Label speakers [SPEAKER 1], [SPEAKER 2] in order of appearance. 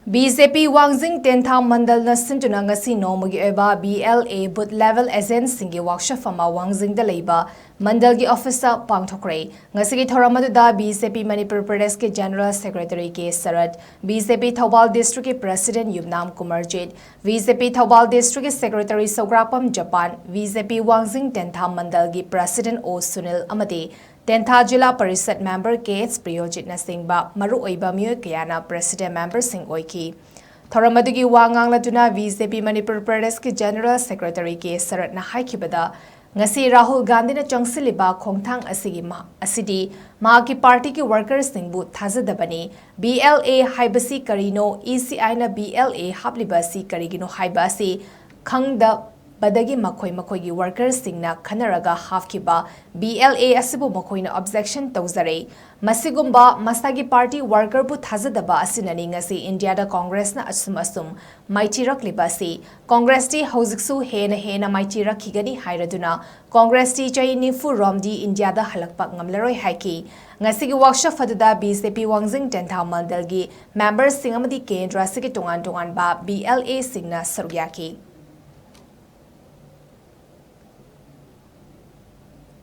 [SPEAKER 1] Bjp Wangjing Tentha Mandal na Sinduna Ngasi Nongmagi Oiba Bla Boot Level Agent Singgi Workshop ama Wangjing da LEIBA Mandal gi Officer Pangthokhre ngasi gi thoramadu da Bjp Manipur Pradesh ke General Secretary ke Sarat Bjp Thobal District ke President Yumnam Kumarjit Bjp Thobal District ke Secretary Sograpam Japan Bjp Wangjing Tentha Mandal gi President O Sunil amadi Tentha Jila Parisat Member K.H. Priyojit na Singba Maru Oiba Mio Kayana President Member Sing Oiki. Thoramadigi Wangang Latuna Bjp Manipur Pradesh ki General Secretary K. Sarat na Haikibada Ngasi Rahul Gandhi na Changsiliba Khongthang asidi Mahaki Party ki workers Singbu Thazadabani BLA Haibasi Karino ECI na BLA Hablibasi Karigino Haibasi Khangda Badagi Makoi workers singna Kanaraga Hafkiba BLA Asibu Makoina objection Tozare Masigumba Masagi Party worker bu Thazadaba Asinani ngasi India da Congress na asum Maitirak Libasi Congress ti Hoziksu Hena Maitirak Kigani Hairaduna Congress ti Chaini Fu Romdi India da Halakpak Ngamlaroi Haiki Ngasigi workshop Fadada Bjp Wangjing Tentha Mandalgi members Singamadi Kendra Sigi Tungan ba BLA Singna Saryaki